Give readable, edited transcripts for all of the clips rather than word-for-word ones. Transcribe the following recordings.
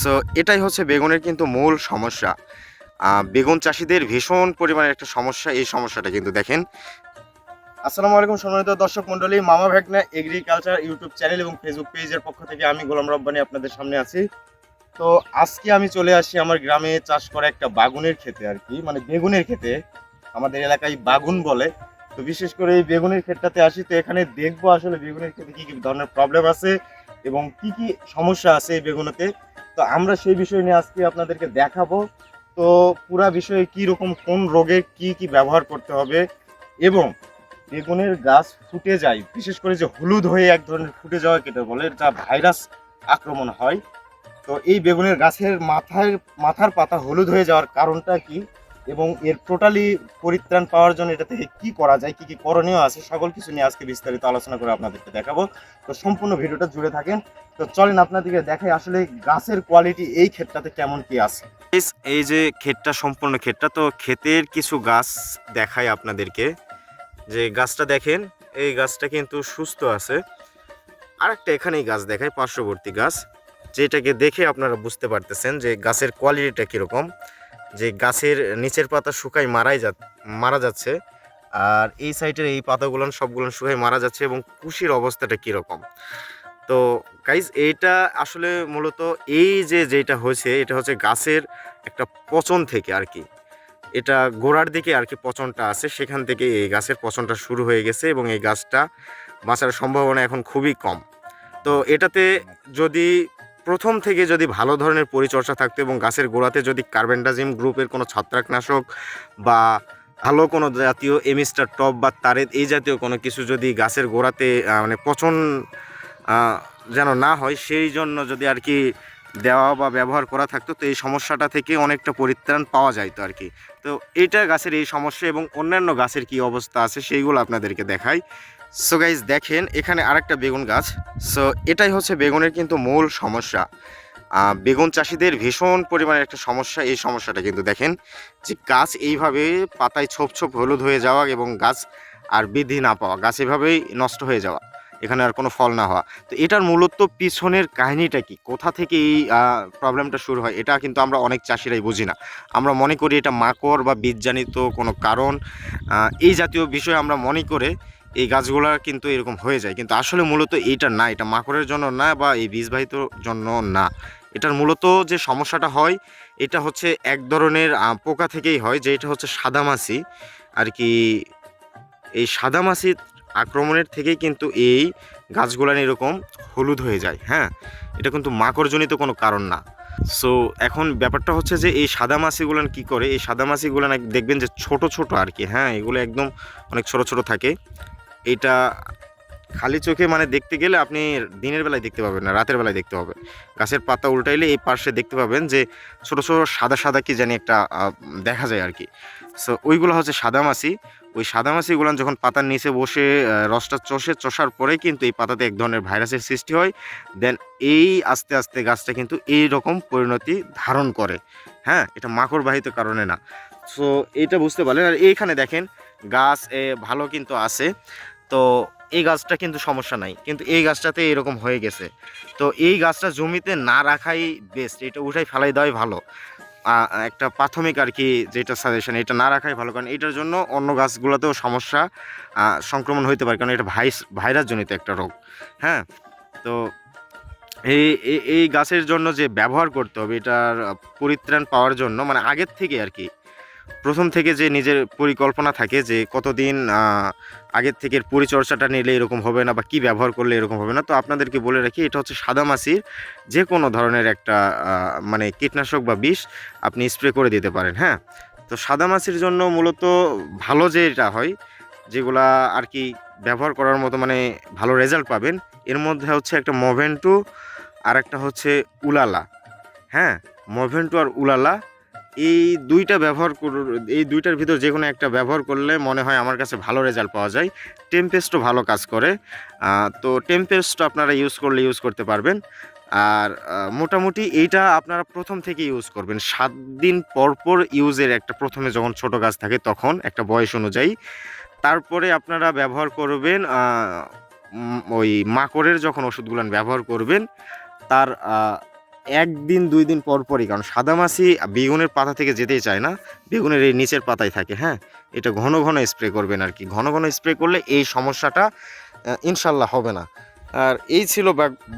So এটাই হচ্ছে বেগুনের কিন্তু মূল সমস্যা। বেগুন চাষীদের ভীষণ পরিমাণে একটা সমস্যা, এই সমস্যাটা কিন্তু দেখেন। আসসালামু আলাইকুম সম্মানিত দর্শক মণ্ডলী, মামা ভ্যাগনা এগ্রিকালচার ইউটিউব চ্যানেল এবং ফেসবুক পেজের পক্ষ থেকে আমি গোলাম রব্বানী আপনাদের সামনে আছি। তো আজকে আমি চলে আসি আমার গ্রামে চাষ করা একটা বাগুনের ক্ষেতে আর কি, মানে বেগুনের ক্ষেতে, আমাদের এলাকায় বাগুন বলে। তো বিশেষ করে এই বেগুনের ক্ষেতটাতে আসি, তো এখানে দেখবো আসলে বেগুনের ক্ষেতে কি কি ধরনের প্রবলেম আছে এবং কি কি সমস্যা আছে এই বেগুনেতে। তো আমরা সেই বিষয় নিয়ে আজকে আপনাদেরকে দেখাবো। তো পুরা বিষয়ে কি রকম কোন রোগে কি কি ব্যবহার করতে হবে, এবং বেগুনের গাছ ফুটে যায়, বিশেষ করে যে হলুদ হয়ে এক ধরনের ফুটে যাওয়া কেটে বলে, এটা ভাইরাস আক্রমণ হয়। তো এই বেগুনের গাছের মাথার পাতা হলুদ হয়ে যাওয়ার কারণটা কি, এবং এর টোটালি পরিত্রাণ পাওয়ার জন্য এটা থেকে কি করা যায়, কি কি করণীয় আছে, সকল কিছু নিয়ে আজকে বিস্তারিত আলোচনা করে আপনাদেরকে দেখাবো। তো সম্পূর্ণ ভিডিওটা জুড়ে থাকেন। তো চলেন আপনাদেরকে দেখাই আসলে গাছের কোয়ালিটি এই ক্ষেতটাতে কেমন কি আছে। এই যে ক্ষেতটা, সম্পূর্ণ ক্ষেতটা, তো ক্ষেতের কিছু গাছ দেখাই আপনাদেরকে। যে গাছটা দেখেন, এই গাছটা কিন্তু সুস্থ আছে। আরেকটা এখানেই গাছ দেখায়, পার্শ্ববর্তী গাছ, যেটাকে দেখে আপনারা বুঝতে পারতেছেন যে গাছের কোয়ালিটিটা কীরকম। যে গাছের নিচের পাতা শুকায় মারা যাচ্ছে, আর এই সাইডের এই পাতাগুলো সবগুলো শুকায় মারা যাচ্ছে, এবং কুশির অবস্থাটা কীরকম। তো গাইজ, এইটা আসলে মূলত এই যেটা হয়েছে, এটা হচ্ছে গাছের একটা পচন থেকে আর কি। এটা গোড়ার দিকে আর কি পচনটা আছে, সেখান থেকে এই গাছের পচনটা শুরু হয়ে গেছে, এবং এই গাছটা বাঁচার সম্ভাবনা এখন খুবই কম। তো এটাতে যদি প্রথম থেকে যদি ভালো ধরনের পরিচর্যা থাকতো, এবং গাছের গোড়াতে যদি কার্বেন্ডাজিম গ্রুপের কোনো ছত্রাকনাশক বা ভালো কোনো জাতীয় এমিস্টার টপ বা তারেদ এই জাতীয় কোনো কিছু যদি গাছের গোড়াতে মানে পচন যেন না হয়, সেই জন্য যদি আর কি দেওয়া বা ব্যবহার করা থাকতো, তো এই সমস্যাটা থেকে অনেকটা পরিত্রাণ পাওয়া যাইতো আর কি। তো এইটা গাছের এই সমস্যা, এবং অন্যান্য গাছের কি অবস্থা আছে সেইগুলো আপনাদেরকে দেখাই। সো গাইজ দেখেন, এখানে আরেকটা বেগুন গাছ। সো এটাই হচ্ছে বেগুনের কিন্তু মূল সমস্যা। বেগুন চাষীদের ভীষণ পরিমাণে একটা সমস্যা, এই সমস্যাটা কিন্তু দেখেন। যে গাছ এইভাবে পাতায় ছোপ ছোপ হলুদ হয়ে যাওয়া, এবং গাছ আর বৃদ্ধি না পাওয়া, গাছ এভাবেই নষ্ট হয়ে যাওয়া, এখানে আর কোনো ফল না হওয়া। তো এটার মূলত পিছনের কাহিনীটা কি, কোথা থেকে এই প্রবলেমটা শুরু হয়, এটা কিন্তু আমরা অনেক চাষিরাই বুঝি না। আমরা মনে করি এটা মাকড় বা বীজজনিত কোনো কারণ, এই জাতীয় বিষয় আমরা মনে করে এই গাছগুলা কিন্তু এরকম হয়ে যায়। কিন্তু আসলে মূলত এইটা না, এটা মাকড়ের জন্য না, বা এই বীজবাহিত জন্য না। এটার মূলত যে সমস্যাটা হয়, এটা হচ্ছে এক ধরনের পোকা থেকেই হয়, যে এটা হচ্ছে সাদামাছি আর কি। এই সাদামাছির আক্রমণের থেকেই কিন্তু এই গাছগুলান এরকম হলুদ হয়ে যায়। হ্যাঁ, এটা কিন্তু মাকড়জনিত কোনো কারণ না। সো এখন ব্যাপারটা হচ্ছে যে এই সাদামাছিগুলান কি করে, এই সাদামাছিগুলান দেখবেন যে ছোট ছোট আর কি। হ্যাঁ, এগুলো একদম অনেক ছোট ছোট থাকে। এটা খালি চোখে মানে দেখতে গেলে আপনি দিনের বেলায় দেখতে পাবেন না, রাতের বেলায় দেখতে হবে। গাছের পাতা উল্টাইলে এই পাশে দেখতে পাবেন যে ছোট ছোট সাদা সাদা কি জানি একটা দেখা যায় আর কি। সো ওইগুলো হচ্ছে সাদামাছি। ওই সাদামাছিগুলো যখন পাতার নিচে বসে রসটা চষার পরেই কিন্তু এই পাতাতে এক ধরনের ভাইরাসের সৃষ্টি হয়। দেন এই আস্তে আস্তে গাছটা কিন্তু এই রকম পরিণতি ধারণ করে। হ্যাঁ, এটা মাকড়বাহিত কারণে না। সো এইটা বুঝতে পারলেন। আর এইখানে দেখেন গাছ ভালো কিন্তু আছে। তো এই গাছটা কিন্তু সমস্যা নাই, কিন্তু এই গাছটাতে এরকম হয়ে গেছে। তো এই গাছটা জমিতে না রাখাই বেস্ট, এটা উঠাই ফেলাই দেওয়াই ভালো। একটা প্রাথমিক আর কি যেটা সাজেশন, এটা না রাখাই ভালো, কারণ এটার জন্য অন্য গাছগুলোতেও সমস্যা সংক্রমণ হইতে পারে, কারণ এটা ভাইরাস জনিত একটা রোগ। হ্যাঁ, তো এই এই গাছের জন্য যে ব্যবহার করতে হবে, এটার পরিত্রাণ পাওয়ার জন্য মানে আগের থেকে আর কি, প্রথম থেকে যে নিজের পরিকল্পনা থাকে যে কতদিন আগের থেকে পরিচর্যাটা নিলে এরকম হবে না, বা কী ব্যবহার করলে এরকম হবে না। তো আপনাদেরকে বলে রাখি, এটা হচ্ছে সাদামাছির যে কোনো ধরনের একটা মানে কীটনাশক বা বিষ আপনি স্প্রে করে দিতে পারেন। হ্যাঁ, তো সাদামাছির জন্য মূলত ভালো যেটা হয়, যেগুলা আর কি ব্যবহার করার মতো মানে ভালো রেজাল্ট পাবেন, এর মধ্যে হচ্ছে একটা মোভেন্টু, আর একটা হচ্ছে উলালা। হ্যাঁ, মোভেন্টু আর উলালা, এই দুইটা এই দুইটার ভিতর যে কোনো একটা ব্যবহার করলে মনে হয় আমার কাছে ভালো রেজাল্ট পাওয়া যায়। টেমপেস্টও ভালো কাজ করে। তো টেমপেস্ট আপনারা ইউজ করতে পারবেন। আর মোটামুটি এইটা আপনারা প্রথম থেকে ইউজ করবেন 7 দিন পর পর ইউজের একটা, প্রথমে যখন ছোট গাছ থাকে তখন একটা বয়স অনুযায়ী। তারপরে আপনারা ব্যবহার করবেন ওই মাকড়ের যখন ওষুধগুলো ব্যবহার করবেন, তার একদিন 2 দিন পর পরই, কারণ সাদামাছি বেগুনের পাতা থেকে যেতেই চায় না, বেগুনের এই নিচের পাতায় থাকে। হ্যাঁ, এটা ঘন ঘন স্প্রে করবেন আর কি। ঘন ঘন স্প্রে করলে এই সমস্যাটা ইনশাল্লাহ হবে না। আর এই ছিল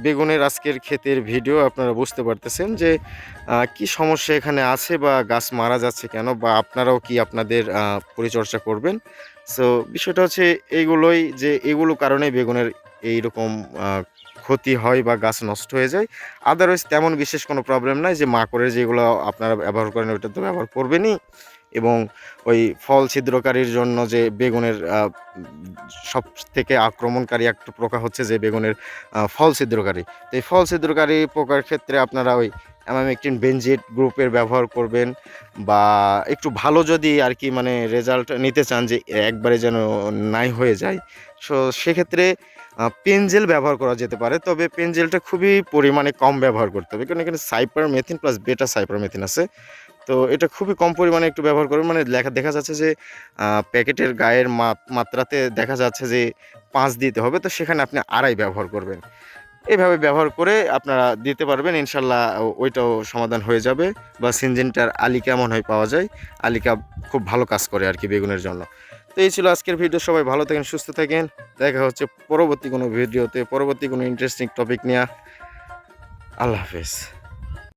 বেগুনের আজকের ক্ষেতের ভিডিও। আপনারা বুঝতে পারতেছেন যে কি সমস্যা এখানে আছে বা গাছ মারা যাচ্ছে কেন, বা আপনারাও কি আপনাদের পরিচর্যা করবেন। সো বিষয়টা হচ্ছে এইগুলোই, যে এগুলো কারণে বেগুনের এইরকম ক্ষতি হয় বা গাছ নষ্ট হয়ে যায়। আদারওয়াইজ তেমন বিশেষ কোনো প্রবলেম নাই। যে মাকড়ের যেগুলো আপনারা ব্যবহার করেন ওইটা তো ব্যবহার করবেনই, এবং ওই ফল ছিদ্রকারীর জন্য যে বেগুনের সব থেকে আক্রমণকারী একটা পোকা হচ্ছে যে বেগুনের ফল ছিদ্রকারী। তো এই ফল ছিদ্রকারী পোকার ক্ষেত্রে আপনারা ওই অ্যামামেকটিন বেনজেট গ্রুপের ব্যবহার করবেন, বা একটু ভালো যদি আর কি মানে রেজাল্ট নিতে চান যে একবারে যেন নাই হয়ে যায়, সো সেক্ষেত্রে পেনজেল ব্যবহার করা যেতে পারে। তবে পেনজেলটা খুবই পরিমাণে কম ব্যবহার করতে হবে, কারণ এখানে সাইপারমেথিন প্লাস বেটা সাইপারমেথিন আছে। তো এটা খুবই কম পরিমাণে একটু ব্যবহার করবেন। মানে দেখা যাচ্ছে যে প্যাকেটের গায়ের মাত্রাতে দেখা যাচ্ছে যে 5 দিতে হবে, তো সেখানে আপনি 2.5 ব্যবহার করবেন। এইভাবে ব্যবহার করে আপনারা দিতে পারবেন, ইনশাল্লাহ ওইটাও সমাধান হয়ে যাবে। বা সিনজেন্টার আলিকা মনে হয় পাওয়া যায়, আলিকা খুব ভালো কাজ করে আর কি বেগুনের জন্য। তো এই ছিল আজকের ভিডিও। সবাই ভালো থাকেন, সুস্থ থাকেন। দেখা হচ্ছে পরবর্তী কোনো ভিডিওতে, পরবর্তী কোনো ইন্টারেস্টিং টপিক নিয়ে। আল্লাহ হাফেজ।